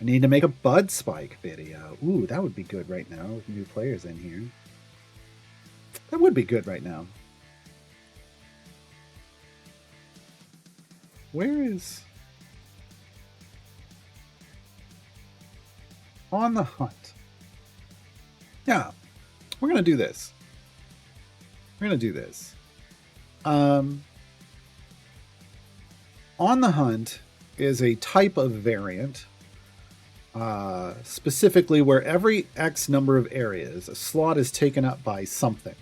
I need to make a Bud Spike video. Ooh, that would be good right now with new players in here. That would be good right now. Where is... On the Hunt. Yeah, we're going to do this. We're going to do this. On the Hunt is a type of variant, specifically where every X number of areas, a slot is taken up by something.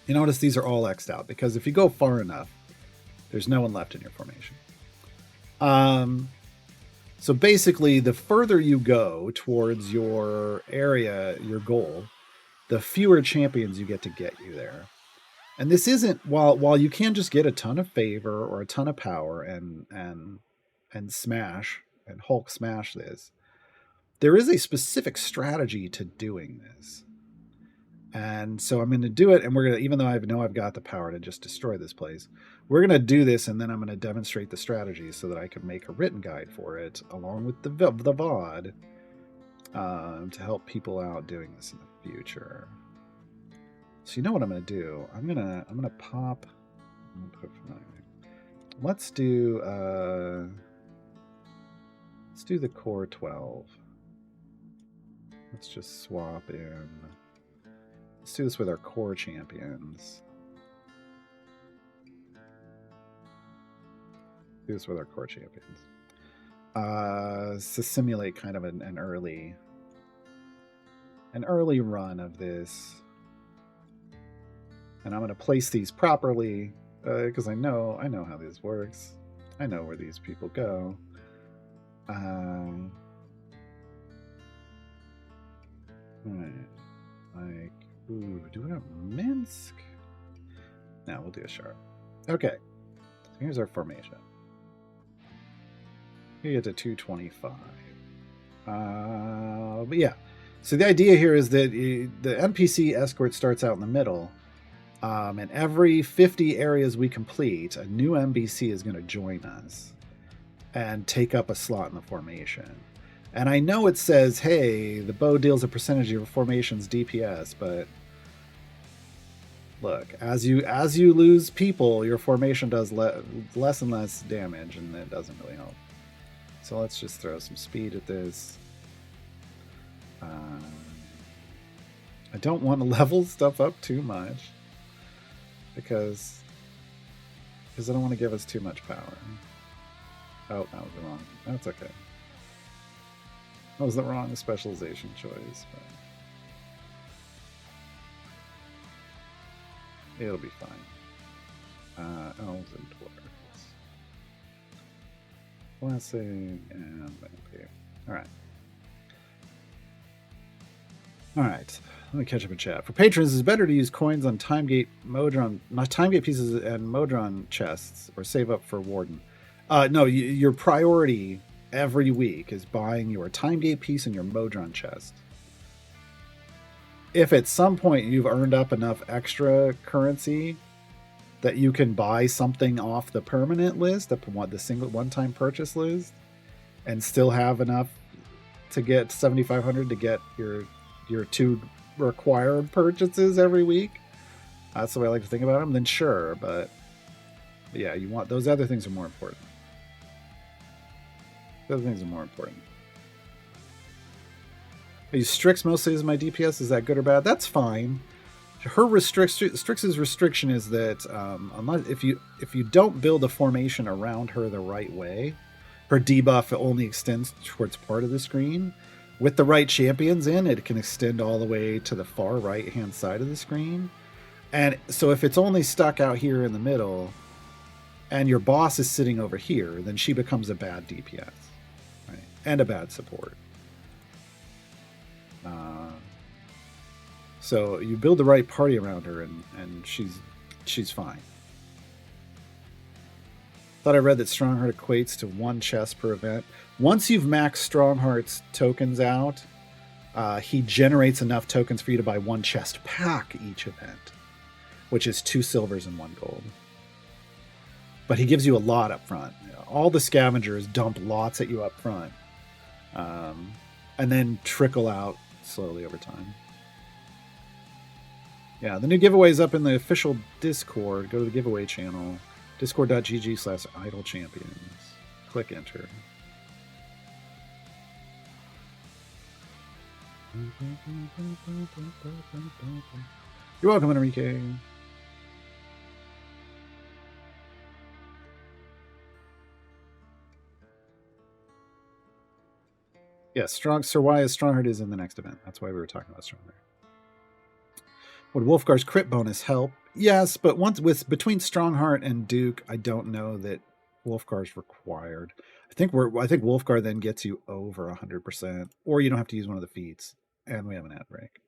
You notice these are all X'd out, because if you go far enough, there's no one left in your formation. So basically, the further you go towards your area, your goal, the fewer champions you get you there. And this isn't, while you can just get a ton of favor or a ton of power and smash and Hulk smash this, there is a specific strategy to doing this. And so I'm going to do it, and we're going to, even though I know I've got the power to just destroy this place, we're going to do this, and then I'm going to demonstrate the strategy so that I can make a written guide for it, along with the VOD, to help people out doing this in the future. So you know what I'm going to do? I'm going to pop. Let's do the core 12. Let's just swap in. Let's do this with our core champions. Do this with our core champions. To simulate kind of an early run of this. And I'm going to place these properly because I know how this works. I know where these people go. Right. Like, ooh, do we have Minsk? No, we'll do a sharp. Okay. So here's our formation. We get to 225. But yeah. So the idea here is that the NPC escort starts out in the middle. And every 50 areas we complete, a new NPC is going to join us and take up a slot in the formation. And I know it says, hey, the bow deals a percentage of your formation's DPS, but look, as you lose people, your formation does less and less damage, and it doesn't really help. So let's just throw some speed at this. I don't want to level stuff up too much because I don't want to give us too much power. Oh, that was wrong. That's okay. That was the wrong specialization choice, but it'll be fine. Elves and dwarves. Blessing and vampire. Alright. Alright. Let me catch up in chat. For patrons, it's better to use coins on Timegate Modron, not Timegate pieces and Modron chests, or save up for Warden. No, your priority every week is buying your Timegate piece and your Modron chest. If at some point you've earned up enough extra currency that you can buy something off the permanent list, the single one-time purchase list, and still have enough to get 7,500 to get your 2 required purchases every week, that's the way I like to think about them, then sure, but yeah, you want those other things are more important. Those things are more important. I use Strix mostly as my DPS. Is that good or bad? That's fine. Her Strix's restriction is that unless if you don't build a formation around her the right way, her debuff only extends towards part of the screen. With the right champions in, it can extend all the way to the far right-hand side of the screen. And so if it's only stuck out here in the middle, and your boss is sitting over here, then she becomes a bad DPS, right? And a bad support. So you build the right party around her, and she's fine. Thought I read that Strongheart equates to 1 chest per event. Once you've maxed Strongheart's tokens out, he generates enough tokens for you to buy 1 chest pack each event, which is 2 silvers and 1 gold. But he gives you a lot up front. All the scavengers dump lots at you up front. and then trickle out slowly over time. Yeah, the new giveaway is up in the official Discord. Go to the giveaway channel, discord.gg/idle champions. Click enter. You're welcome, Enrique. Yes, Sir Wyatt Strongheart is in the next event. That's why we were talking about Strongheart. Would Wolfgar's crit bonus help? Yes, but once between Strongheart and Duke, I don't know that Wolfgar's required. I think Wolfgar then gets you over 100%, or you don't have to use one of the feats. And we have an ad break.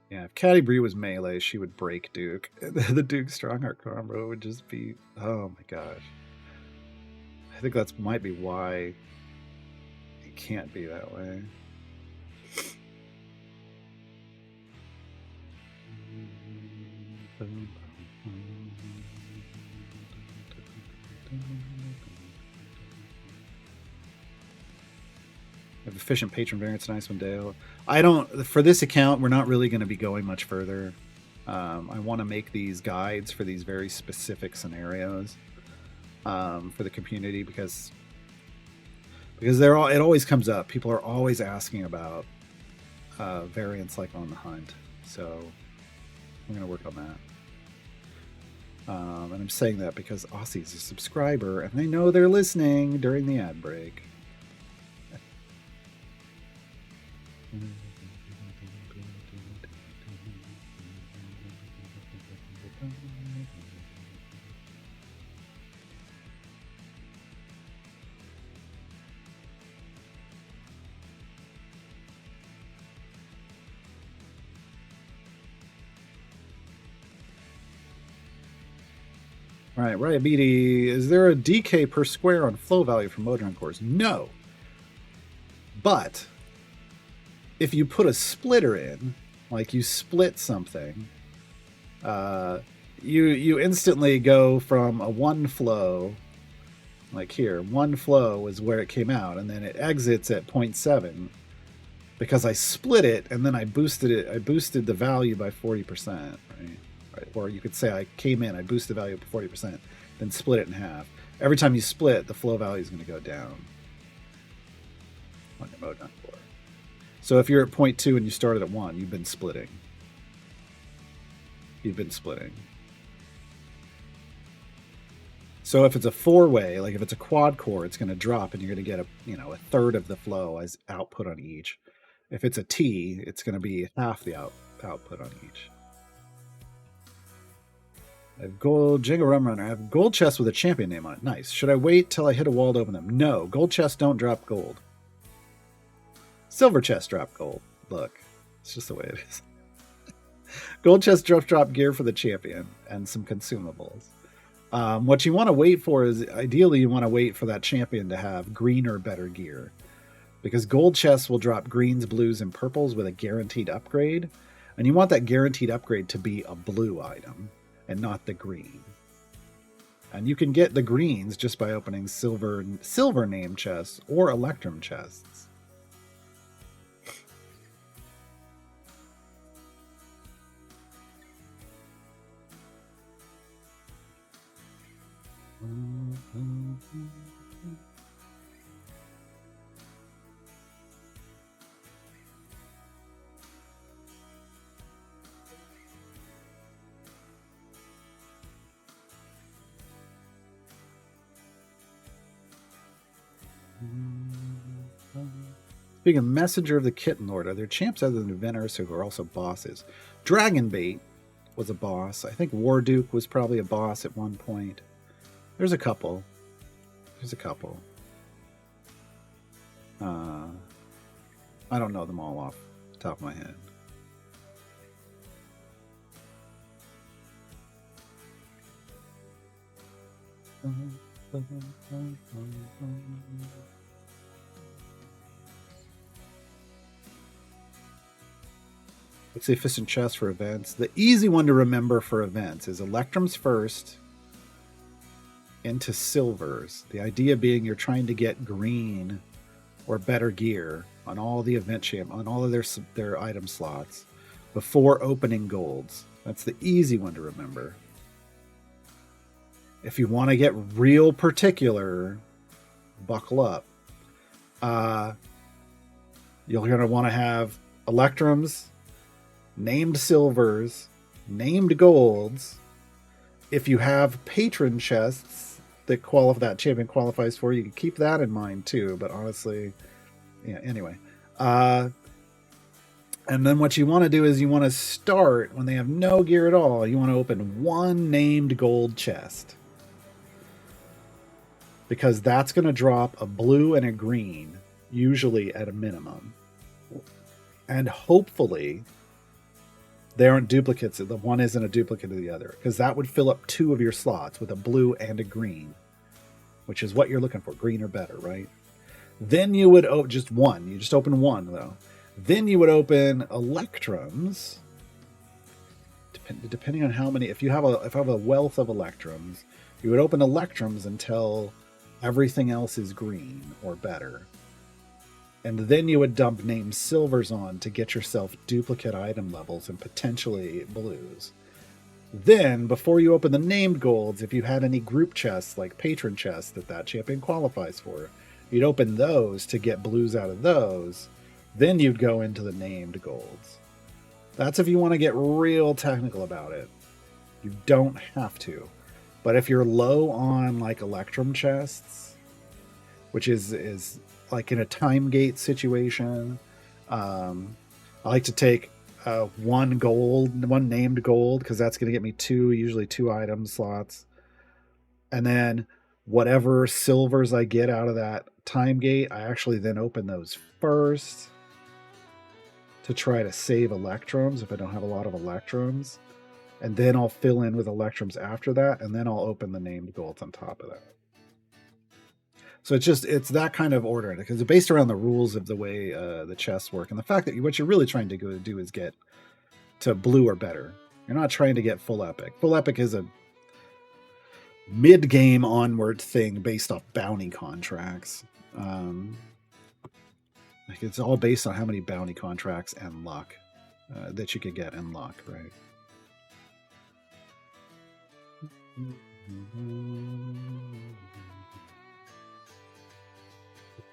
Yeah, if Caddy Bree was melee, she would break Duke. The Duke Strongheart combo would just be, oh my gosh. I think that might be why it can't be that way. Have efficient patron variants, nice one, Dale. I don't, for this account, we're not really going to be going much further. I want to make these guides for these very specific scenarios for the community because it always comes up. People are always asking about variants like on the hunt. So we're going to work on that. And I'm saying that because Aussie's a subscriber and they know they're listening during the ad break. All right, Riot BD, is there a DK per square on flow value for Modron cores? No. But if you put a splitter in, like you split something, you instantly go from a one flow, like here, one flow is where it came out, and then it exits at 0.7 because I split it and then I boosted it. I boosted the value by 40%, right? Or you could say I came in, I boosted the value by 40%, then split it in half. Every time you split, the flow value is going to go down on your Modron core. So if you're at 0.2 and you started at 1, you've been splitting. So if it's a four-way, like if it's a quad core, it's going to drop and you're going to get a third of the flow as output on each. If it's a T, it's going to be half the output on each. I have gold Django Rum Runner. I have gold chest with a champion name on it. Nice. Should I wait till I hit a wall to open them? No. Gold chests don't drop gold. Silver chests drop gold. Look. It's just the way it is. Gold chests drop gear for the champion and some consumables. What you want to wait for is, ideally, you want to wait for that champion to have green or better gear. Because gold chests will drop greens, blues, and purples with a guaranteed upgrade. And you want that guaranteed upgrade to be a blue item and not the green. And you can get the greens just by opening silver name chests or electrum chests. Speaking of Messenger of the Kitten Lord, are there champs other than Venerus who are also bosses? Dragonbait was a boss. I think Warduke was probably a boss at one point. There's a couple. I don't know them all off the top of my head. Let's say efficient chest for events. The easy one to remember for events is Electrums first into silvers. The idea being you're trying to get green or better gear on all the event champ on all of their item slots before opening golds. That's the easy one to remember. If you want to get real particular, buckle up. You're going to want to have Electrums, named silvers, named golds. If you have patron chests that champion qualifies for, you can keep that in mind too. But honestly, yeah, anyway. And then what you want to do is you want to start when they have no gear at all. You want to open one named gold chest, because that's going to drop a blue and a green, usually at a minimum. And hopefully they aren't duplicates. The one isn't a duplicate of the other, because that would fill up 2 of your slots with a blue and a green, which is what you're looking for, green or better, right? Then you would just one. You just open one, though. Then you would open Electrums, depending on how many. If I have a wealth of Electrums, you would open Electrums until everything else is green or better. And then you would dump named silvers on to get yourself duplicate item levels and potentially blues. Then, before you open the named golds, if you had any group chests like patron chests that champion qualifies for, you'd open those to get blues out of those. Then you'd go into the named golds. That's if you want to get real technical about it. You don't have to. But if you're low on like Electrum chests, which is like in a time gate situation, I like to take one named gold, because that's going to get me usually two item slots. And then whatever silvers I get out of that time gate, I actually then open those first to try to save Electrums if I don't have a lot of Electrums. And then I'll fill in with Electrums after that, and then I'll open the named golds on top of that. So it's that kind of order, because it's based around the rules of the way the chests work, and the fact that what you're really trying to go do is get to blue or better. You're not trying to get full epic. Full epic is a mid-game onward thing based off bounty contracts. Like it's all based on how many bounty contracts and luck that you could get in luck, right?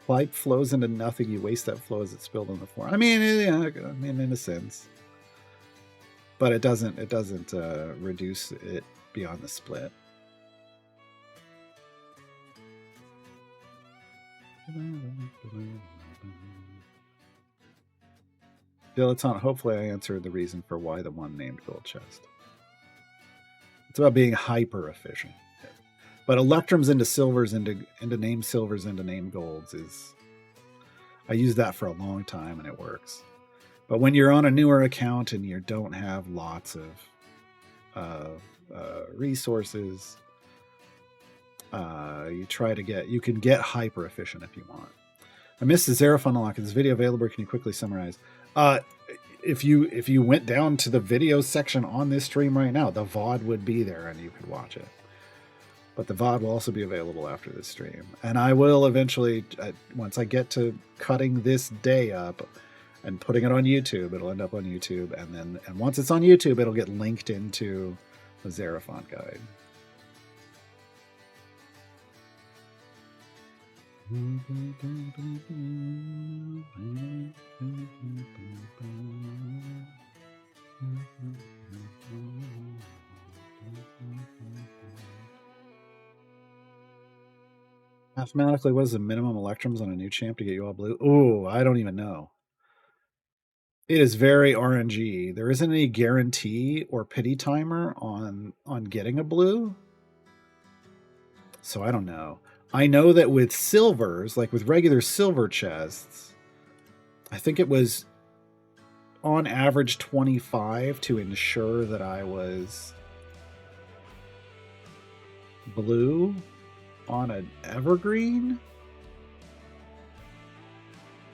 Pipe flows into nothing. You waste that flow as it's spilled on the floor. I mean, yeah, in a sense, but it doesn't reduce it beyond the split. Dilettante, hopefully I answered the reason for why the one named gold chest. It's about being hyper efficient. But Electrums into silvers, into named silvers, into named golds I use that for a long time and it works. But when you're on a newer account and you don't have lots of resources, you can get hyper efficient if you want. I missed the Xeraphon unlock. Is this video available? Can you quickly summarize? If you went down to the video section on this stream right now, the VOD would be there and you could watch it. But the VOD will also be available after this stream. And I will eventually, once I get to cutting this day up and putting it on YouTube, it'll end up on YouTube. And once it's on YouTube, it'll get linked into the Xeraphon guide. Mathematically, what is the minimum Electrums on a new champ to get you all blue? Ooh, I don't even know. It is very RNG. There isn't any guarantee or pity timer on getting a blue. So I don't know. I know that with silvers, like with regular silver chests, I think it was on average 25 to ensure that I was blue on an evergreen.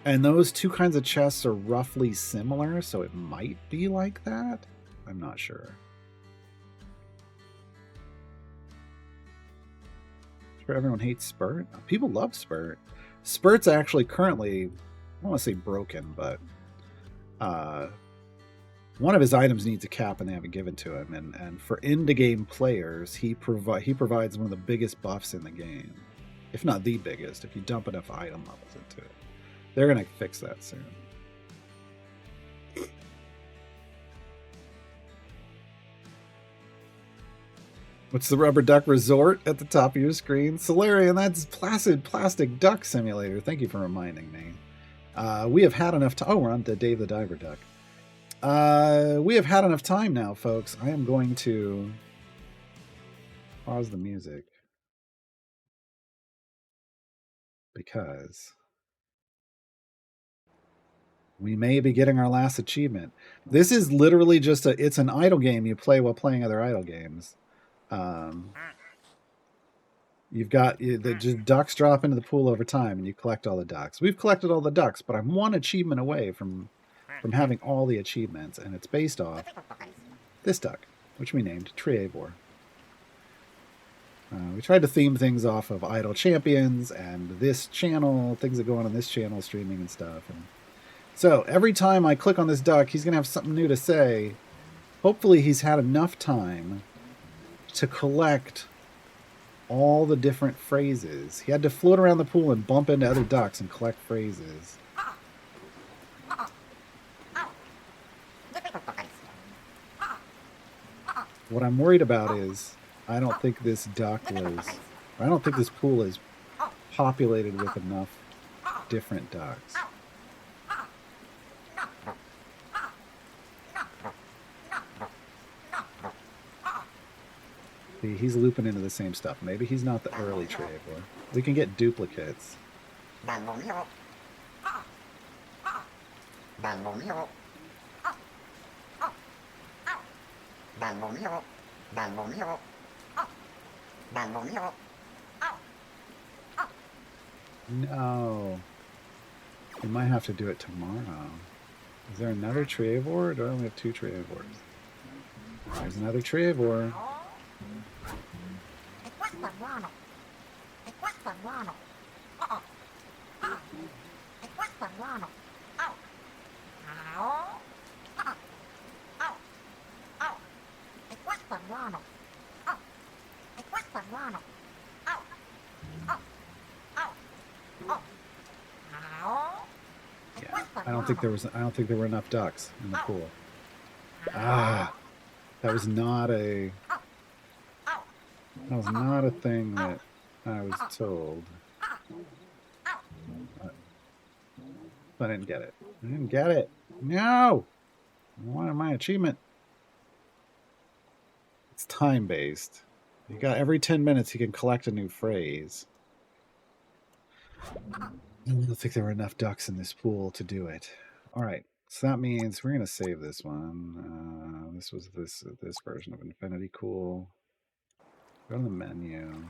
And those two kinds of chests are roughly similar, so it might be like that. I'm not sure. Sure, everyone hates Spurt. People love Spurt. Spurt's actually currently, I don't want to say broken, but one of his items needs a cap and they haven't given to him. And for end-game players, he provides one of the biggest buffs in the game, if not the biggest, if you dump enough item levels into it. They're going to fix that soon. What's the Rubber Duck Resort at the top of your screen? Solarian, that's Placid Plastic Duck Simulator. Thank you for reminding me. We have had enough time. Oh, we're on the Dave the Diver Duck. We have had enough time now, folks. I am going to pause the music because we may be getting our last achievement. This is literally just it's an idle game you play while playing other idle games. You've got the ducks drop into the pool over time and you collect all the ducks. We've collected all the ducks, but I'm one achievement away from having all the achievements, and it's based off this duck, which we named Treevor. We tried to theme things off of Idle Champions and this channel, things that go on this channel, streaming and stuff. And so every time I click on this duck, he's going to have something new to say. Hopefully he's had enough time to collect all the different phrases. He had to float around the pool and bump into other ducks and collect phrases. What I'm worried about is I don't think this pool is populated with enough different ducks. See, he's looping into the same stuff. Maybe he's not the early Treevor. We can get duplicates. No. We might have to do it tomorrow. Is there another Treevor, or do I only have 2 Treevors? There's another Treevor. I don't think there were enough ducks in the pool. That was not a thing that I was told. But I didn't get it. No! I wanted my achievement. It's time-based. You got every 10 minutes you can collect a new phrase. I don't think there were enough ducks in this pool to do it. All right, so that means we're going to save this one. This was this version of Infinity Cool. Go to the menu.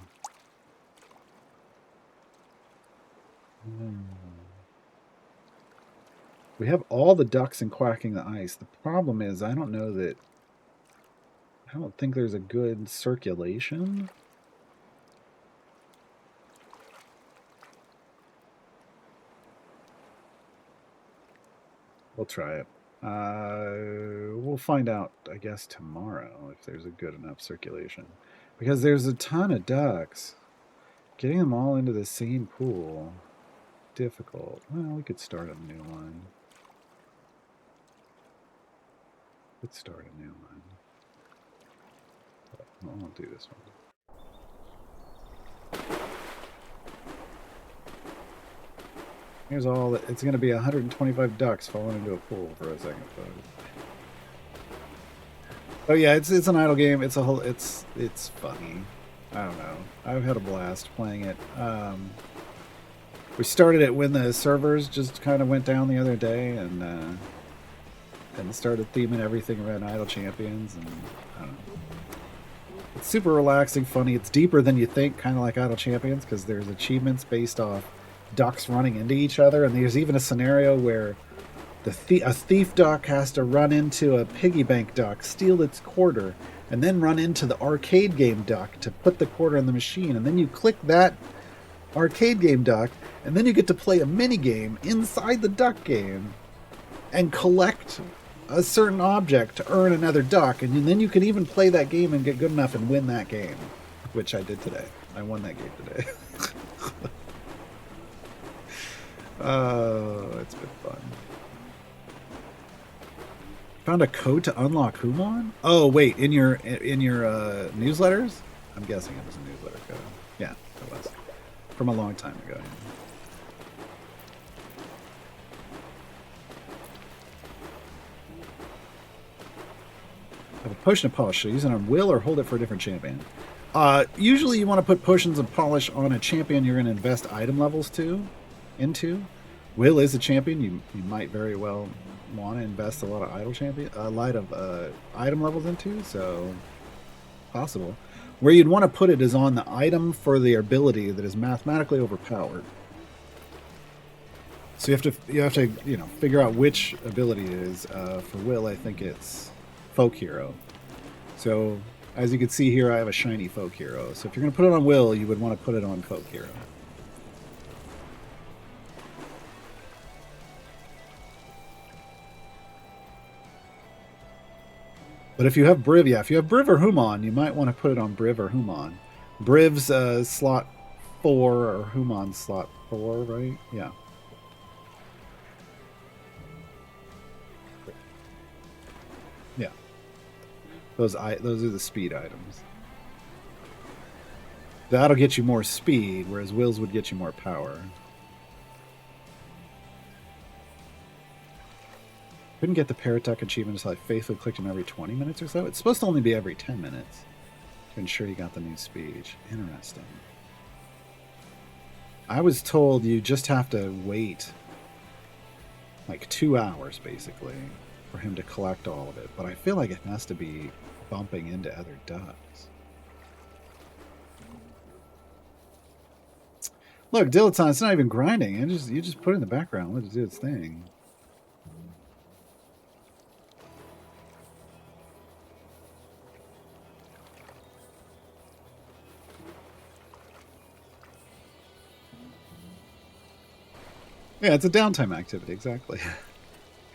We have all the ducks in Quacking the Ice. The problem is I don't think there's a good circulation. We'll try it. We'll find out, I guess, tomorrow if there's a good enough circulation. Because there's a ton of ducks. Getting them all into the same pool, difficult. Well, we could start a new one. But I won't do this one. Here's all that. It's going to be 125 ducks falling into a pool for a second. Oh yeah, it's an idle game. It's funny. I don't know. I've had a blast playing it. We started it when the servers just kind of went down the other day, and started theming everything around Idle Champions, and I don't know. It's super relaxing, funny. It's deeper than you think, kind of like Idle Champions, because there's achievements based off ducks running into each other, and there's even a scenario where a thief duck has to run into a piggy bank duck, steal its quarter, and then run into the arcade game duck to put the quarter in the machine, and then you click that arcade game duck, and then you get to play a mini game inside the duck game and collect a certain object to earn another duck, and then you can even play that game and get good enough and win that game, which I did today. I won that game today. Oh, it's been fun. Found a code to unlock Human? Oh wait, in your newsletters? I'm guessing it was a newsletter code. Yeah, it was. From a long time ago. I have a potion of polish. Should I use it on Will or hold it for a different champion? Usually you want to put potions of polish on a champion you're going to invest item levels into. Will is a champion you might very well want to invest a lot of item levels into, so possible. Where you'd want to put it is on the item for the ability that is mathematically overpowered. So you have to figure out which ability it is. For Will, I think it's Folk Hero. So as you can see here, I have a shiny Folk Hero. So if you're going to put it on Will, you would want to put it on Folk Hero. But if you have Briv, if you have Briv or Human, you might want to put it on Briv or Human. Briv's slot 4 or Human's slot 4, right? Yeah. Yeah. Those are the speed items. That'll get you more speed, whereas Will's would get you more power. Couldn't get the Parrot Duck achievement until I faithfully clicked him every 20 minutes or so. It's supposed to only be every 10 minutes to ensure you got the new speech. Interesting. I was told you just have to wait like 2 hours, basically, for him to collect all of it. But I feel like it has to be bumping into other ducks. Look, Dilettante, it's not even grinding. You just put it in the background. Let it do its thing. Yeah, it's a downtime activity, exactly.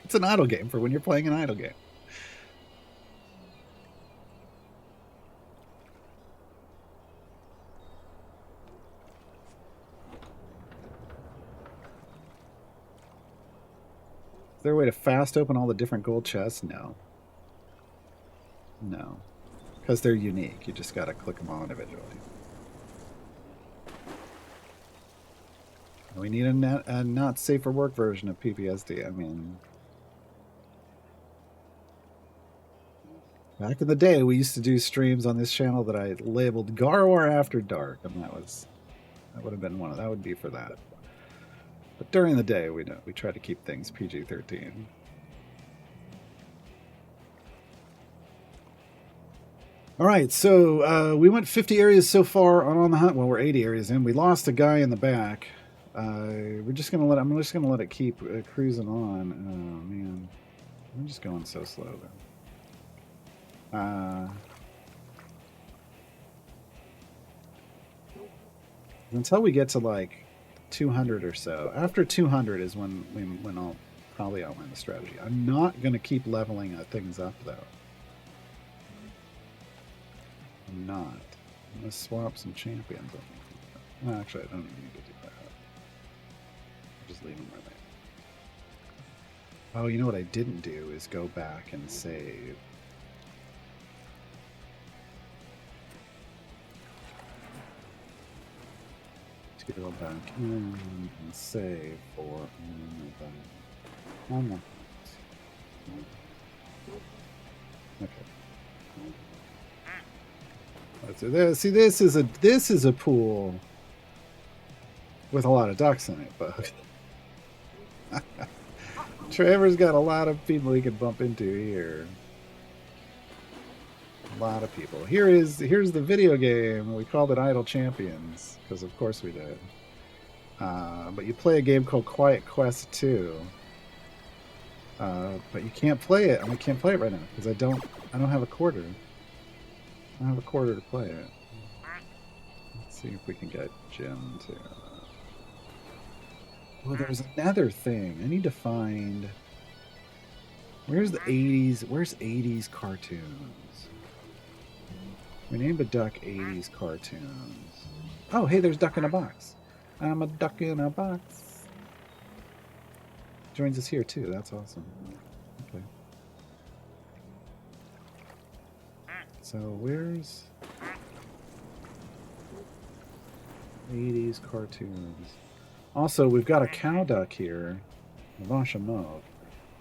It's an idle game for when you're playing an idle game. Is there a way to fast open all the different gold chests? No. No. Because they're unique. You just gotta click them on individually. We need a not safe for work version of PPSD. I mean, back in the day, we used to do streams on this channel that I labeled Garwar After Dark, and that would have been that would be for that. But during the day, we try to keep things PG-13. All right, so we went 50 areas so far on the hunt. Well, we're 80 areas in. We lost a guy in the back. I'm just gonna let it keep cruising on. Oh man, I'm just going so slow though. Until we get to like 200 or so. After 200 is when I'll probably outline the strategy. I'm not gonna keep leveling things up though. I'm not. I'm gonna swap some champions. Well, actually, I don't even need to do that. Just leave them where they are. Oh, you know what I didn't do is go back and save. Let's go back and save for one more. Okay. See, this is a pool with a lot of ducks in it, but Trevor's got a lot of people he can bump into here. A lot of people. Here's the video game. We called it Idle Champions because of course we did. But you play a game called Quiet Quest 2. But you can't play it. I can't play it right now because I don't have a quarter. I don't have a quarter to play it. Let's see if we can get Jim to. Well, there's another thing. I need to find. Where's the 80s? Where's 80s cartoons? We named a duck 80s cartoons. Oh, hey, there's Duck in a Box. I'm a duck in a box. Joins us here too. That's awesome. Okay. So where's 80s cartoons? Also, we've got a cow duck here.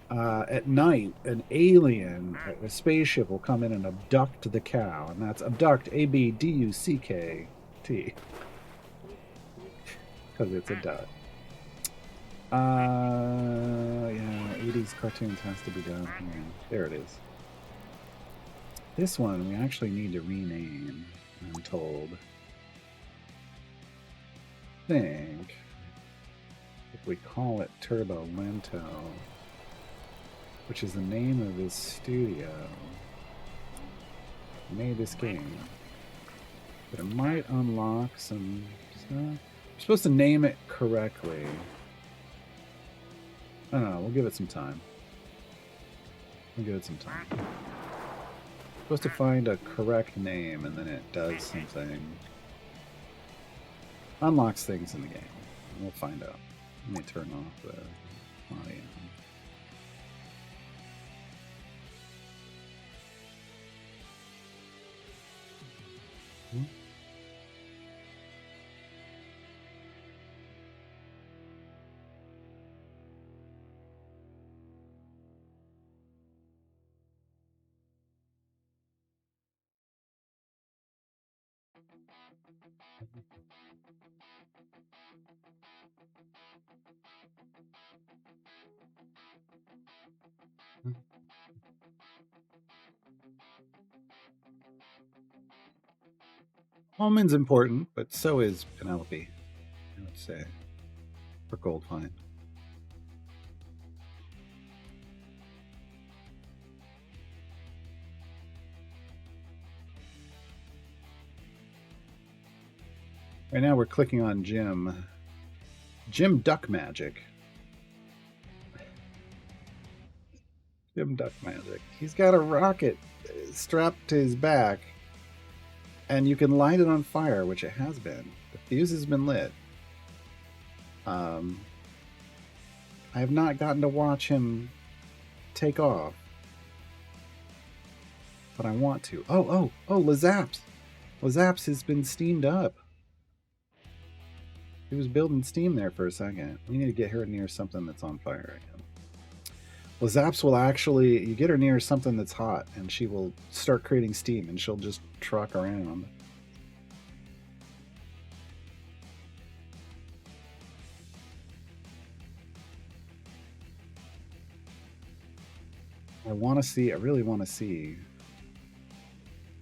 At night, an alien, a spaceship will come in and abduct the cow, and that's abduct, ABDUCKT, because it's a duck. Yeah, 80s cartoons has to be done. Yeah, there it is. This one we actually need to rename, I'm told. I think if we call it Turbo Lento, which is the name of his studio, made this game. But it might unlock some stuff. We're supposed to name it correctly. I don't know, we'll give it some time. We'll give it some time. We're supposed to find a correct name and then it does something. Unlocks things in the game. We'll find out. Let me turn off the audio. Holman's important, but so is Penelope, I would say, for Goldfine. Right now we're clicking on Jim. Jim Duck Magic. Jim Duck Magic. He's got a rocket strapped to his back, and you can light it on fire, which it has been. The fuse has been lit. I have not gotten to watch him take off, but I want to. Oh, Lazaps. Lazaps has been steamed up. He was building steam there for a second. We need to get her near something that's on fire again. Lazaps will actually, you get her near something that's hot, and she will start creating steam, and she'll just truck around. I really want to see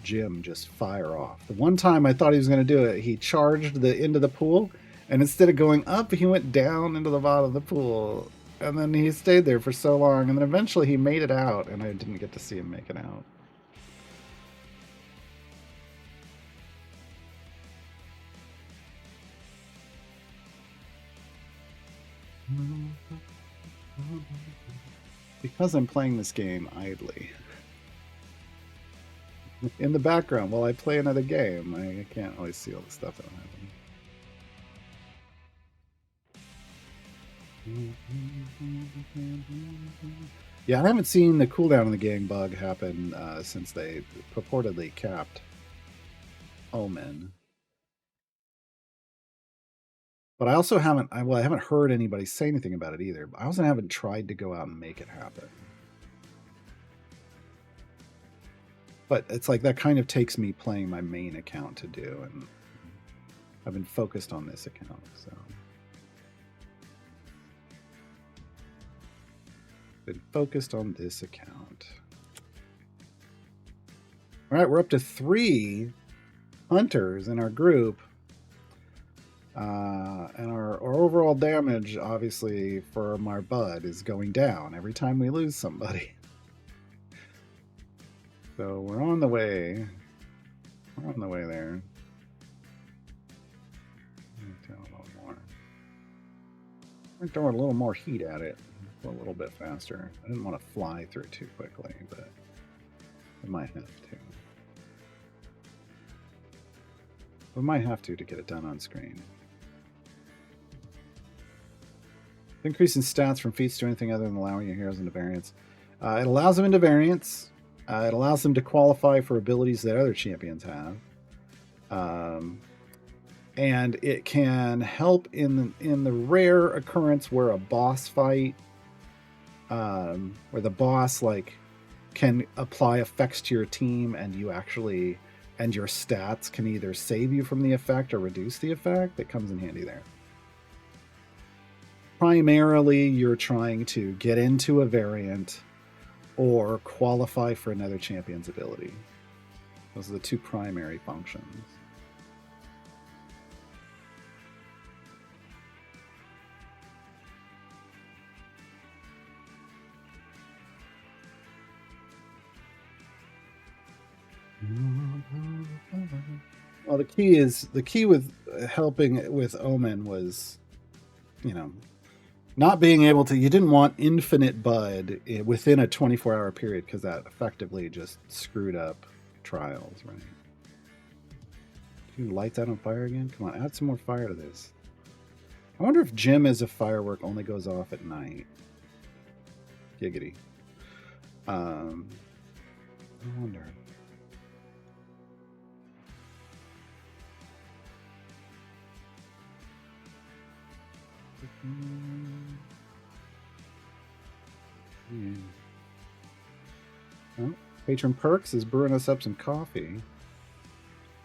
Jim just fire off. The one time I thought he was going to do it, he charged into the pool, and instead of going up, he went down into the bottom of the pool. And then he stayed there for so long, and then eventually he made it out, and I didn't get to see him make it out. Because I'm playing this game idly. In the background while I play another game, I can't always see all the stuff that I'm having. Yeah, I haven't seen the cooldown in the game bug happen since they purportedly capped Omen. But I also haven't, I haven't heard anybody say anything about it either. But I also haven't tried to go out and make it happen. But it's like that kind of takes me playing my main account to do, and I've been focused on this account, so. Been focused on this account. All right, we're up to 3 hunters in our group. And our overall damage, obviously, from our bud is going down every time we lose somebody. So we're on the way. We're on the way there. A little more. We're throwing a little more heat at it. A little bit faster. I didn't want to fly through too quickly, but we might have to. We might have to get it done on screen. Increase in stats from feats to anything other than allowing your heroes into variants. It allows them into variants. It allows them to qualify for abilities that other champions have. And it can help in the rare occurrence where a boss fight, where the boss like can apply effects to your team, and you actually and your stats can either save you from the effect or reduce the effect. That comes in handy there. Primarily, you're trying to get into a variant or qualify for another champion's ability. Those are the two primary functions. Well, the key with helping with Omen was, not being able to. You didn't want infinite bud within a 24-hour period, because that effectively just screwed up trials, right? Can you light that on fire again? Come on, add some more fire to this. I wonder if Jim as a firework only goes off at night. Giggity. I wonder. Oh, Patron Perks is brewing us up some coffee.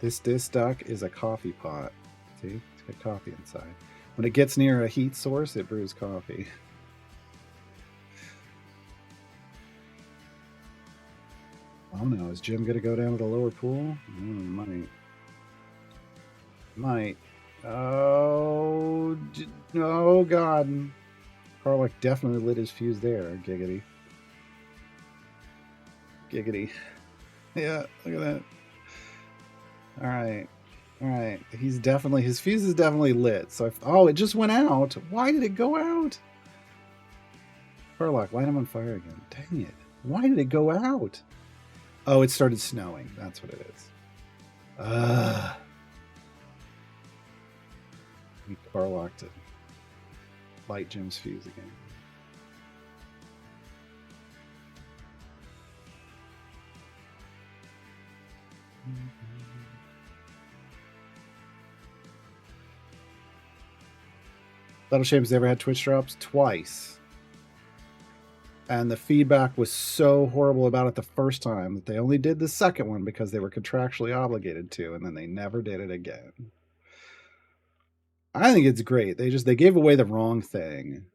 This duck is a coffee pot. See, it's got coffee inside. When it gets near a heat source, it brews coffee. Oh no, is Jim gonna go down to the lower pool? Might. Oh God. Karlach definitely lit his fuse there. Giggity. Yeah, look at that. All right. His fuse is definitely lit. So it just went out. Why did it go out? Karlach, light him on fire again. Dang it. Why did it go out? Oh, it started snowing. That's what it is. Need Karlach to light Jim's fuse again. Battle Champions ever had Twitch drops? Twice. And the feedback was so horrible about it the first time that they only did the second one because they were contractually obligated to, and then they never did it again. I think it's great. They gave away the wrong thing,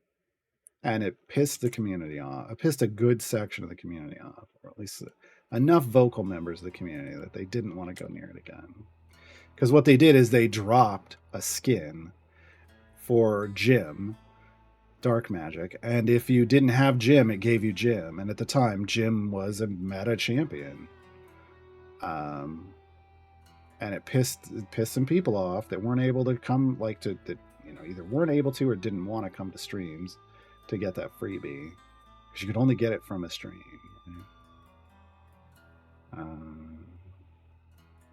and it pissed the community off. It pissed a good section of the community off, or at least enough vocal members of the community that they didn't want to go near it again. Because what they did is they dropped a skin for Jim, Dark Magic, and if you didn't have Jim, it gave you Jim. And at the time, Jim was a meta champion. And it pissed some people off that weren't able to come, either weren't able to or didn't want to come to streams to get that freebie, because you could only get it from a stream.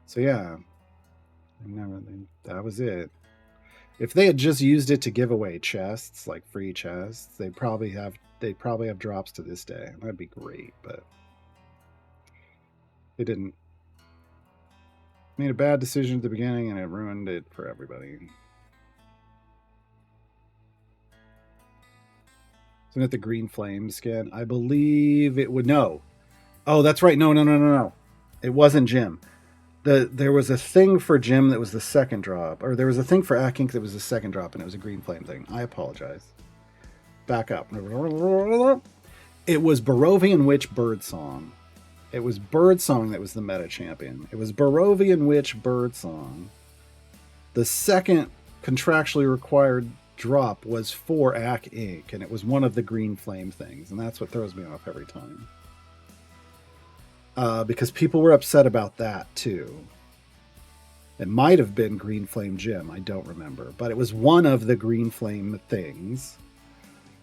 So yeah, that was it. If they had just used it to give away chests, like free chests, they'd probably have drops to this day. That'd be great, but they didn't. Made a bad decision at the beginning, and it ruined it for everybody. Isn't it the Green Flame skin? I believe it would. No. Oh, that's right. No. It wasn't Jim. There was a thing for Jim that was the second drop, or there was a thing for Akink that was the second drop, and it was a Green Flame thing. I apologize. Back up. It was Barovian Witch Birdsong. It was Birdsong that was the meta champion. It was Barovian Witch Birdsong. The second contractually required drop was 4 Ak ink, and it was one of the green flame things, and that's what throws me off every time. Because people were upset about that too. It might have been Green Flame Gym, I don't remember, but it was one of the Green Flame things,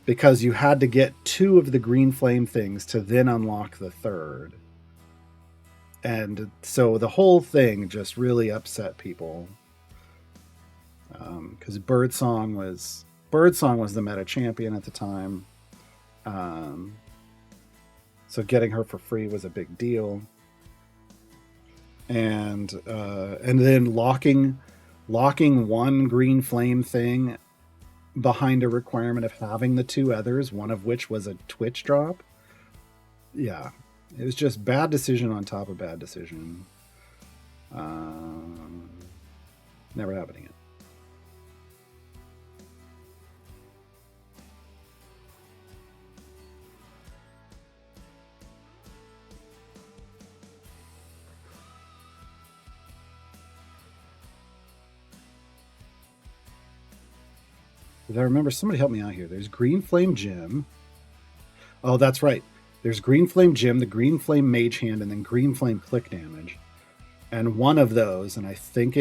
because you had to get 2 of the Green Flame things to then unlock the 3rd. And so the whole thing just really upset people. Because Birdsong was the meta champion at the time. So getting her for free was a big deal. And then locking one green flame thing behind a requirement of having the 2 others, one of which was a Twitch drop. Yeah, it was just bad decision on top of bad decision. Never happening again. If I remember, somebody help me out here. There's Green Flame Gym. Oh, that's right. There's Green Flame Gym, the Green Flame Mage Hand, and then Green Flame Click Damage. And one of those, and I think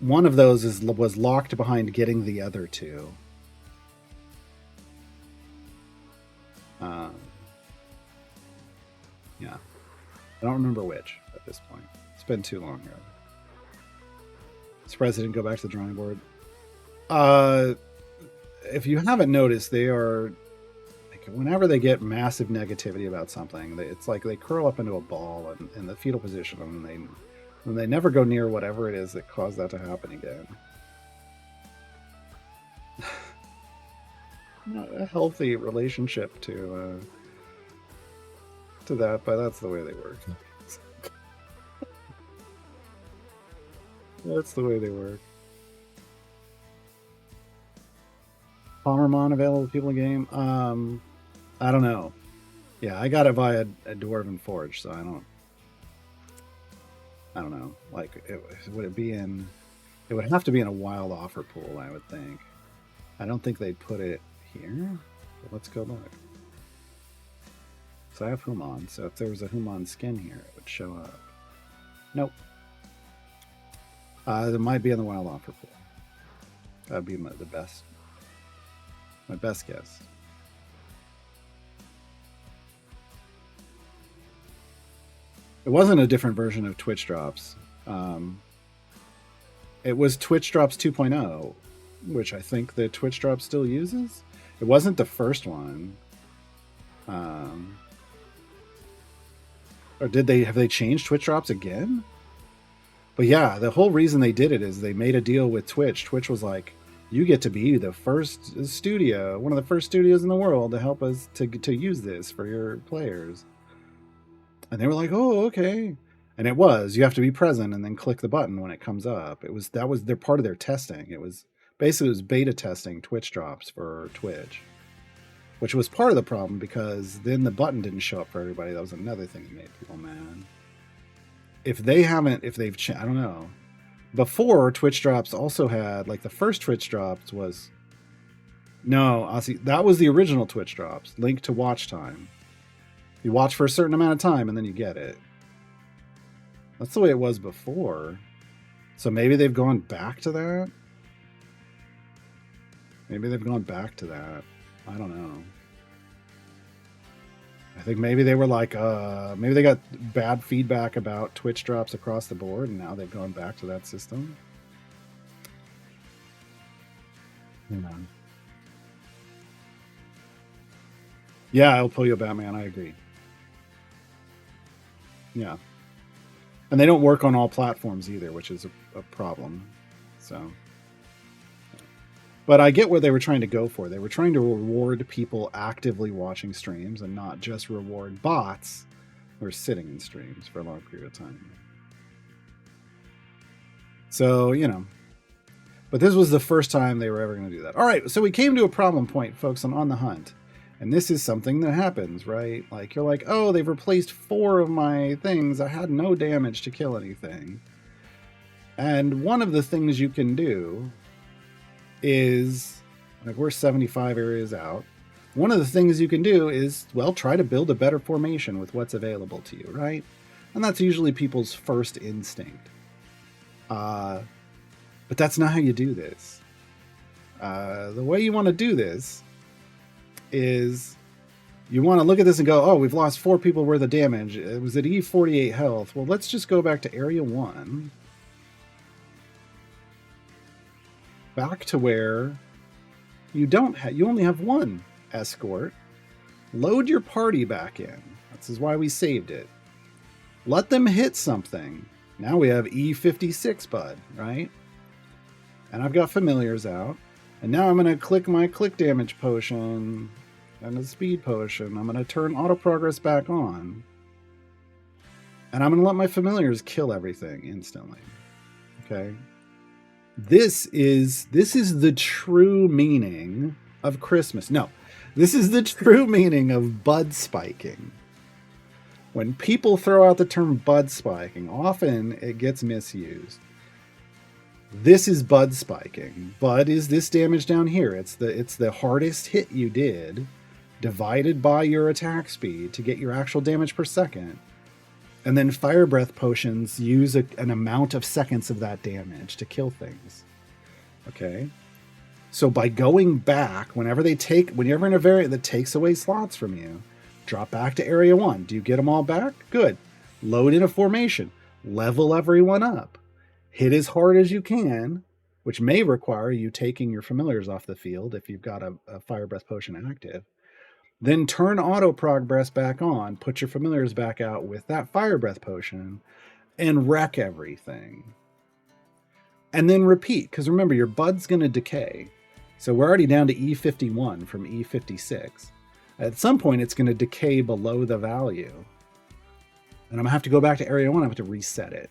one of those was locked behind getting the other 2. Yeah. I don't remember which at this point. It's been too long ago. Surprised I didn't go back to the drawing board. If you haven't noticed, they are, like, whenever they get massive negativity about something, it's like they curl up into a ball in the fetal position, and they never go near whatever it is that caused that to happen again. Not a healthy relationship to that, but that's the way they work. That's the way they work. Palmermon available to people in the game? I don't know. Yeah, I got it via a Dwarven Forge, so I don't know. Like, would it be in? It would have to be in a wild offer pool, I would think. I don't think they'd put it here. But let's go look. So I have Humon, so if there was a Humon skin here, it would show up. Nope. There might be in the wild offer pool. That'd be the best. My best guess. It wasn't a different version of Twitch Drops. It was Twitch Drops 2.0, which I think the Twitch Drop still uses. It wasn't the first one. Or have they changed Twitch Drops again? But yeah, the whole reason they did it is they made a deal with Twitch. Twitch was like, you get to be the first studio, one of the first studios in the world to help us to use this for your players. And they were like, oh, okay. And it was, you have to be present and then click the button when it comes up. That was their part of their testing. It was beta testing Twitch Drops for Twitch, which was part of the problem because then the button didn't show up for everybody. That was another thing that made people mad. I don't know. Before, Twitch Drops also had, like, the first Twitch Drops was... No, honestly, that was the original Twitch Drops. Link to watch time. You watch for a certain amount of time, and then you get it. That's the way it was before. So maybe they've gone back to that? Maybe they've gone back to that. I don't know. I think maybe they were like, maybe they got bad feedback about Twitch Drops across the board, and now they've gone back to that system. Yeah, El Pollo Batman, I agree. Yeah. And they don't work on all platforms either, which is a problem. So... But I get what they were trying to go for. They were trying to reward people actively watching streams and not just reward bots who are sitting in streams for a long period of time. So, you know. But this was the first time they were ever going to do that. All right, so we came to a problem point, folks, on the Hunt. And this is something that happens, right? Like, you're like, oh, they've replaced 4 of my things. I had no damage to kill anything. And one of the things you can do is, like, we're 75 areas out. One of the things you can do is, well, try to build a better formation with what's available to you, right? And that's usually people's first instinct. But that's not how you do this. The way you want to do this is you want to look at this and go, oh, we've lost 4 people worth of damage. It was at E48 health. Well, let's just go back to Area 1. Back to where you only have 1 escort. Load your party back in. This is why we saved it. Let them hit something. Now we have E56 Bud, right? And I've got familiars out. And now I'm going to click my click damage potion and a speed potion. I'm going to turn auto progress back on. And I'm going to let my familiars kill everything instantly. Okay? This is the true meaning of Christmas. No, this is the true meaning of bud spiking. When people throw out the term bud spiking, often it gets misused. This is bud spiking. Bud is this damage down here. It's the hardest hit you did divided by your attack speed to get your actual damage per second. And then fire breath potions use an amount of seconds of that damage to kill things. Okay? So by going back, whenever you're in a variant that takes away slots from you, drop back to Area 1. Do you get them all back? Good. Load in a formation. Level everyone up. Hit as hard as you can, which may require you taking your familiars off the field if you've got a fire breath potion active. Then turn auto progress back on, put your familiars back out with that fire breath potion, and wreck everything. And then repeat, because remember, your bud's going to decay. So we're already down to E51 from E56. At some point, it's going to decay below the value. And I'm going to have to go back to Area 1. I have to reset it.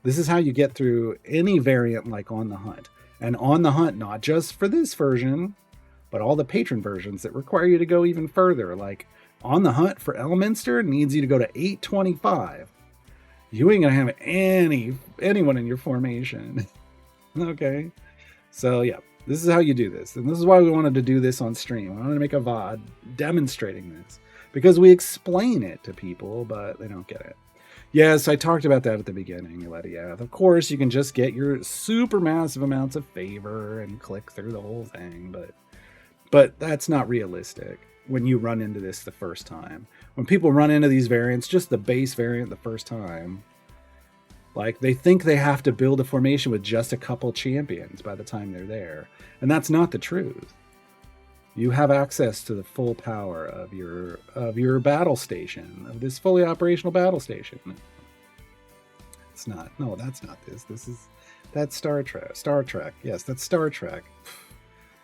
This is how you get through any variant like On the Hunt. And On the Hunt, not just for this version, but all the patron versions that require you to go even further. Like On the Hunt for Elminster needs you to go to 825. You ain't going to have anyone in your formation. Okay? So, yeah. This is how you do this. And this is why we wanted to do this on stream. I wanted to make a VOD demonstrating this. Because we explain it to people, but they don't get it. Yes, I talked about that at the beginning, Lediath. Of course, you can just get your super massive amounts of favor and click through the whole thing. But that's not realistic when you run into this the first time. When people run into these variants, just the base variant the first time, like, they think they have to build a formation with just a couple champions by the time they're there. And that's not the truth. You have access to the full power of your battle station, of this fully operational battle station. It's not. No, that's not this. That's Star Trek. Star Trek. Yes, that's Star Trek.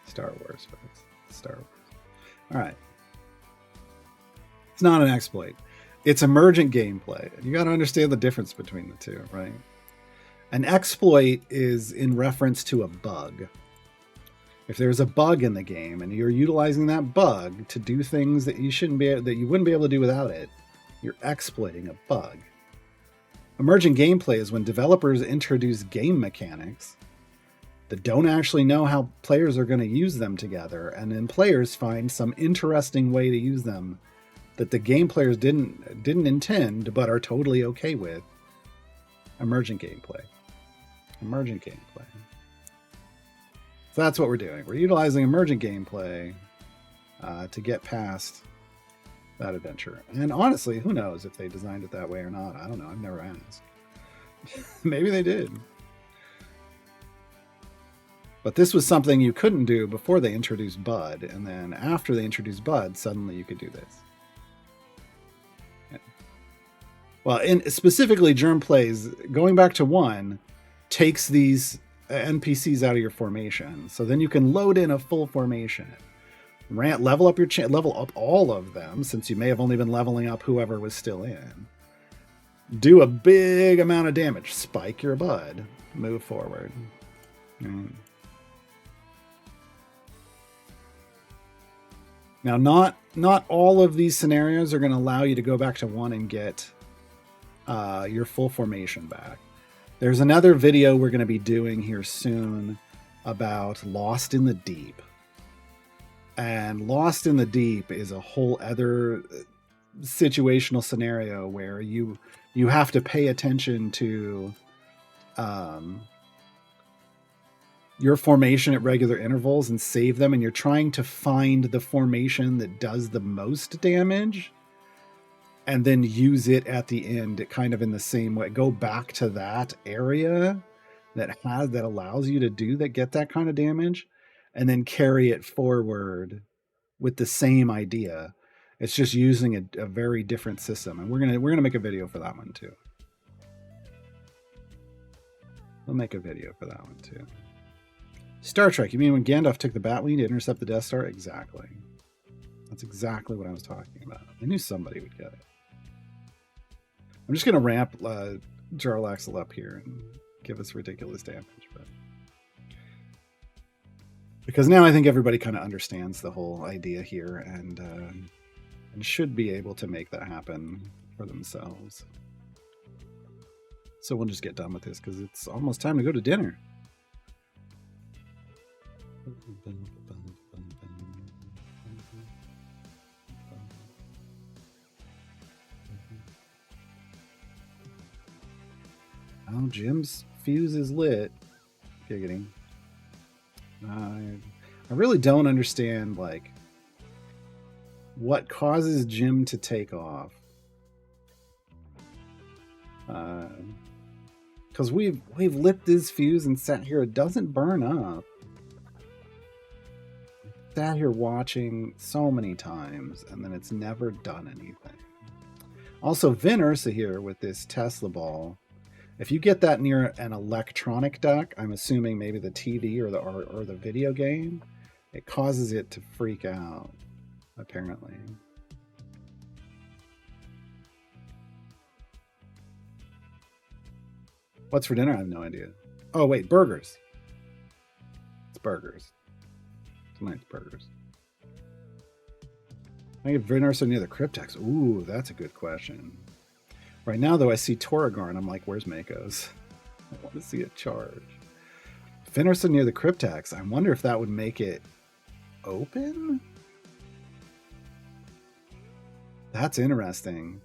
Star Wars, folks. Star Wars. All right. It's not an exploit. It's emergent gameplay. You got to understand the difference between the two, right? An exploit is in reference to a bug. If there's a bug in the game and you're utilizing that bug to do things that you wouldn't be able to do without it, you're exploiting a bug. Emergent gameplay is when developers introduce game mechanics that don't actually know how players are going to use them together, and then players find some interesting way to use them that the game players didn't intend but are totally okay with. Emergent gameplay. Emergent gameplay. So that's what we're doing. We're utilizing emergent gameplay to get past that adventure. And honestly, who knows if they designed it that way or not? I don't know. I've never asked. Maybe they did. But this was something you couldn't do before they introduced Bud, and then after they introduced Bud, suddenly you could do this. Well, specifically, Germ Plays, going back to 1, takes these NPCs out of your formation. So then you can load in a full formation. Level up all of them, since you may have only been leveling up whoever was still in. Do a big amount of damage. Spike your Bud. Move forward. Now, not all of these scenarios are going to allow you to go back to 1 and get your full formation back. There's another video we're going to be doing here soon about Lost in the Deep. And Lost in the Deep is a whole other situational scenario where you have to pay attention to your formation at regular intervals and save them, and you're trying to find the formation that does the most damage and then use it at the end kind of in the same way. Go back to that area that allows you to get that kind of damage, and then carry it forward with the same idea. It's just using a very different system, and we're gonna make a video for that one too. We'll make a video for that one too. Star Trek, you mean when Gandalf took the Batwing to intercept the Death Star? Exactly. That's exactly what I was talking about. I knew somebody would get it. I'm just going to ramp Jarlaxle up here and give us ridiculous damage. But because now I think everybody kind of understands the whole idea here and should be able to make that happen for themselves. So we'll just get done with this because it's almost time to go to dinner. Oh, Jim's fuse is lit. Giggity. I really don't understand, like, what causes Jim to take off. Because we've lit this fuse and sat here. It doesn't burn up. Sat here watching so many times, and then it's never done anything. Also, Vin Ursa here with this Tesla ball. If you get that near an electronic duct, I'm assuming maybe the TV or the video game, it causes it to freak out, apparently. What's for dinner? I have no idea. Oh, wait, burgers. It's burgers. Tonight's burgers. I get Vin Ursa near the Cryptex. Ooh, that's a good question. Right now, though, I see Toragor, and I'm like, where's Makos? I want to see it charge. Vin Ursa near the Cryptex. I wonder if that would make it open? That's interesting.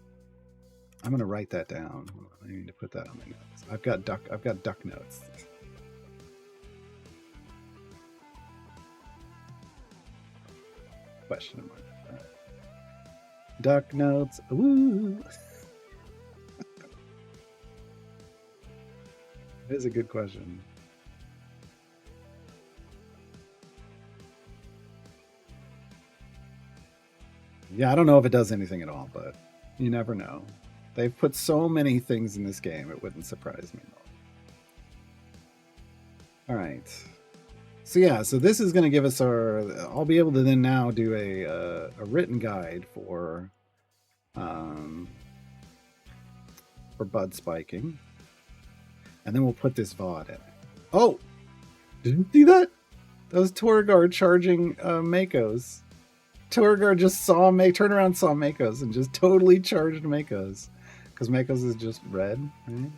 I'm going to write that down. I need to put that on my notes. I've got duck notes. Question mark. Duck notes. Ooh. It is a good question. Yeah, I don't know if it does anything at all, but you never know. They've put so many things in this game, it wouldn't surprise me at all. All right. So yeah, so this is going to give us I'll be able to then now do a written guide for bud spiking. And then we'll put this VOD in it. Oh! Did you see that? That was Toragor charging Makos. Toragor just turned around, saw Makos, and just totally charged Makos. Because Makos is just red, right?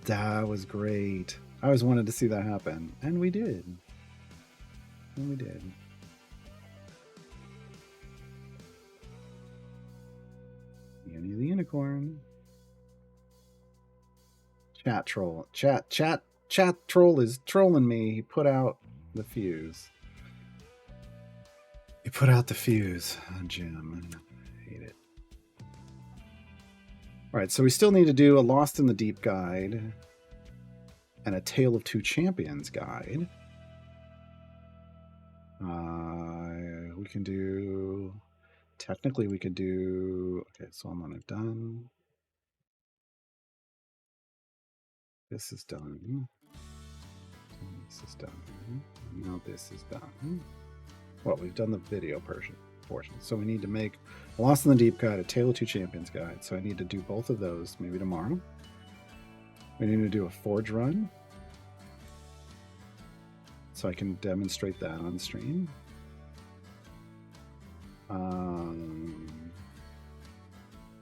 That was great. I always wanted to see that happen. And we did. And we did. Uni the Unicorn. Chat troll. Chat troll is trolling me. He put out the fuse. He put out the fuse on Jim. I hate it. Alright, so we still need to do a Lost in the Deep guide and a Tale of Two Champions guide. We can do... Technically, we could do... Okay, so I'm on it done. This is done. This is done. Now this is done. Well, we've done the video portion. So we need to make a Lost in the Deep guide, a Tale of Two Champions guide. So I need to do both of those maybe tomorrow. We need to do a Forge run. So I can demonstrate that on stream.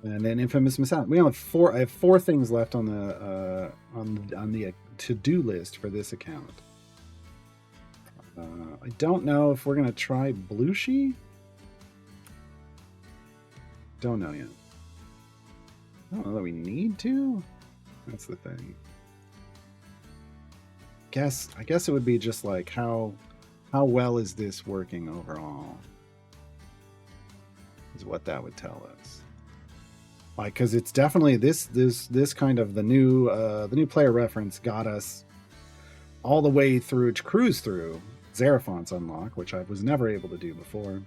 And then Infamous Missile. We only have 4. I have 4 things left on the to-do list for this account. I don't know if we're going to try Blushi. Don't know yet. I don't know that we need to. That's the thing. I guess it would be just like how well is this working overall is what that would tell us. Like, because it's definitely this kind of the new player reference got us all the way through to cruise through Xeraphon's unlock, which I was never able to do before.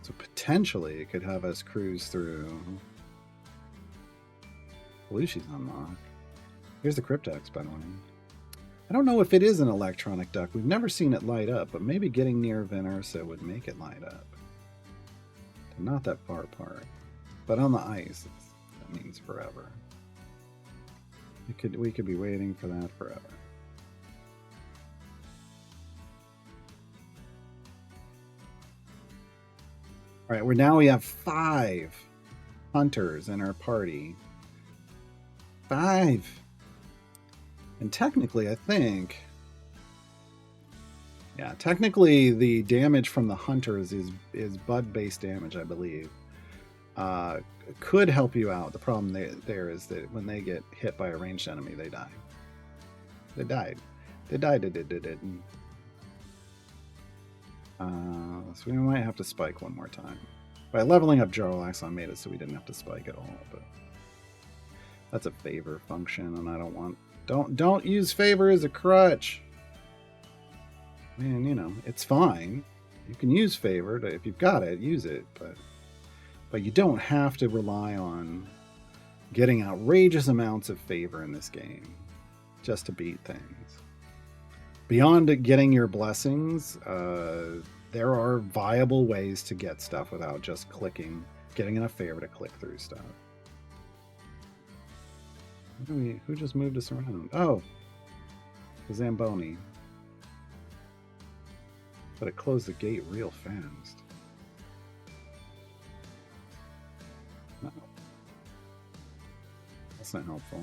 So potentially it could have us cruise through Belushi's unlock. Here's the Cryptex, by the way. I don't know if it is an electronic duck. We've never seen it light up, but maybe getting near Van Ursa would make it light up. Not that far apart. But on the ice, that means forever. We could be waiting for that forever. All right, we have 5 hunters in our party. 5. And technically, I think, yeah, technically the damage from the hunters is bud-based damage, I believe. Could help you out. The problem there is that when they get hit by a ranged enemy, they die. They died. So we might have to spike one more time. By leveling up Jarlax, I made it so we didn't have to spike at all, but that's a favor function, and I don't want... Don't use favor as a crutch. Man, you know, it's fine. You can use favor if you've got it, use it, but you don't have to rely on getting outrageous amounts of favor in this game just to beat things. Beyond getting your blessings, there are viable ways to get stuff without just getting enough favor to click through stuff. Who just moved us around? Oh, the Zamboni. But it closed the gate real fast. No. That's not helpful.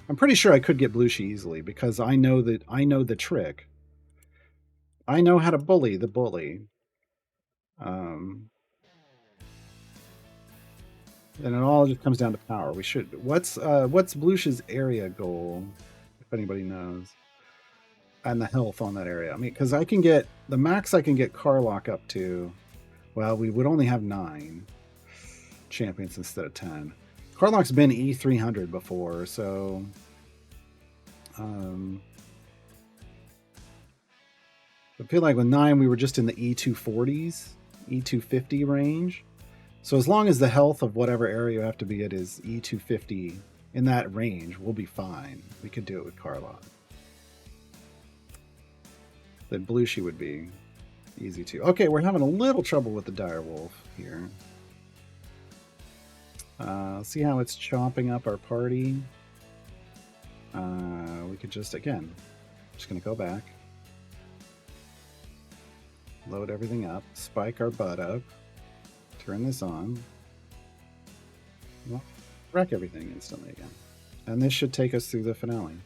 I'm pretty sure I could get Blushi easily because I know the trick. I know how to bully the bully. And it all just comes down to power. What's Blushi's area goal, if anybody knows, and the health on that area? I mean, because I can get the max I can get Karlach up to. Well, we would only have 9 champions instead of 10. Karlach's been E300 before, so I feel like with 9 we were just in the E240s, E250 range. So as long as the health of whatever area you have to be at is E250 in that range, we'll be fine. We could do it with Karlach. Then Blushi would be easy too. Okay, we're having a little trouble with the Direwolf here. See how it's chopping up our party? We could just, again, just going to go back. Load everything up. Spike our butt up. Turn this on. Well, wreck everything instantly again. And this should take us through the finale.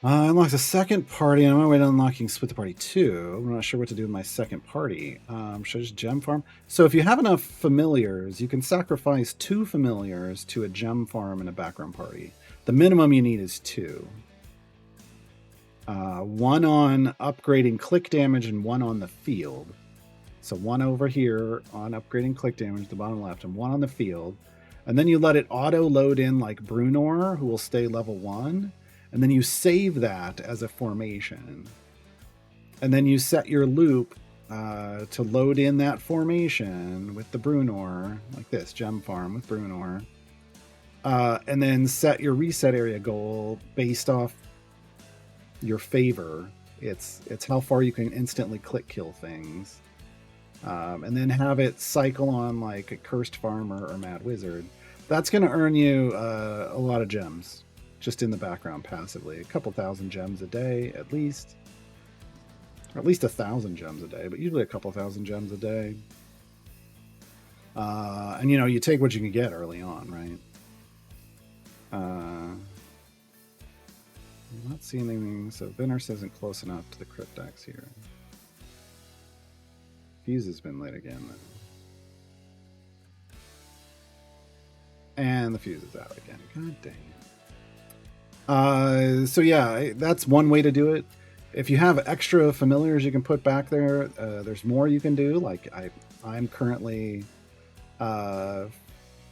I unlocked the second party. I'm on my way to unlocking Split the Party 2. I'm not sure what to do with my second party. Should I just gem farm? So if you have enough familiars, you can sacrifice 2 familiars to a gem farm in a background party. The minimum you need is 2. 1 on upgrading click damage and 1 on the field. So 1 over here on upgrading click damage, the bottom left, and 1 on the field. And then you let it auto load in like Brunor, who will stay level 1. And then you save that as a formation. And then you set your loop to load in that formation with the Brunor, like this, gem farm with Brunor. And then set your reset area goal based off your favor. It's how far you can instantly click kill things. And then have it cycle on like a Cursed Farmer or Mad Wizard. That's going to earn you a lot of gems. Just in the background passively. A couple thousand gems a day, at least. Or at least 1,000 gems a day, but usually a couple thousand gems a day. And you know, you take what you can get early on, right? I'm not seeing anything. So Venus isn't close enough to the Cryptex here. Fuse has been lit again. And the fuse is out again. God dang it. So yeah, that's one way to do it. If you have extra familiars you can put back there, there's more you can do. Like I'm currently, oh,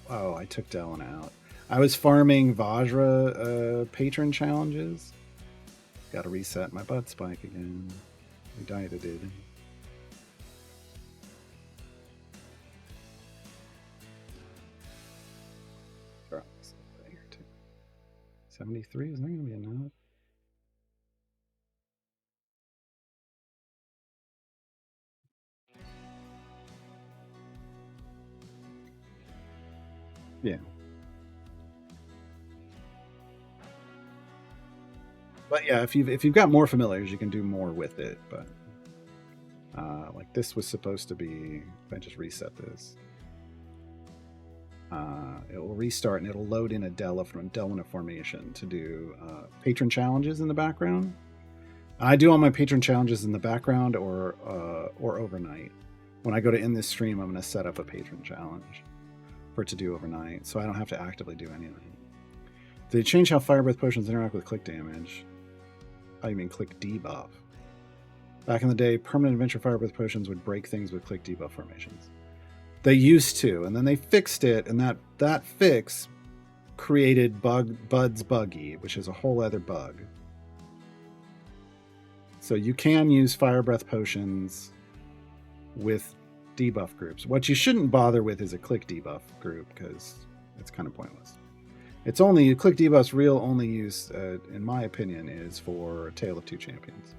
I took Dellen out. I was farming Vajra patron challenges. Got to reset my butt spike again. We dieted. 73, isn't that going to be enough? Yeah. But yeah, if you've got more familiars, you can do more with it. But like this was supposed to be, if I just reset this, it will restart and it'll load in a Della from Delwyn formation to do patron challenges in the background. I do all my patron challenges in the background or overnight. When I go to end this stream, I'm going to set up a patron challenge for it to do overnight, so I don't have to actively do anything. They change how fire breath potions interact with click damage. Oh, you mean click debuff? Back in the day, permanent adventure fire breath potions would break things with click debuff formations. They used to, and then they fixed it, and that fix created Bud's Buggy, which is a whole other bug. So you can use fire breath potions with debuff groups. What you shouldn't bother with is a click debuff group because it's kind of pointless. It's only click debuff's real only use, in my opinion, is for Tale of Two Champions.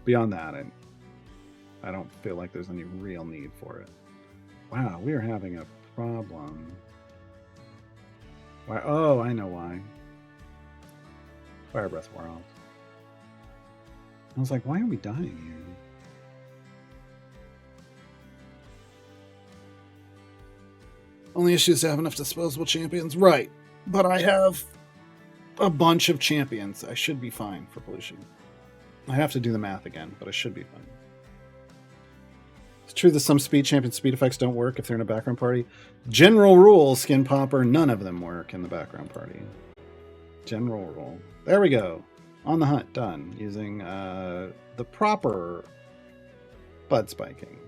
Beyond that, I don't feel like there's any real need for it. Wow, we are having a problem. Why? Oh, I know why. Fire Breath World. I was like, why are we dying here? Only issue is to have enough disposable champions. Right. But I have a bunch of champions. I should be fine for pollution. I have to do the math again, but I should be fine. It's true that some speed champion speed effects don't work if they're in a background party. General rule, Skin Popper, none of them work in the background party. General rule. There we go. On the hunt, done. Using the proper bud spiking.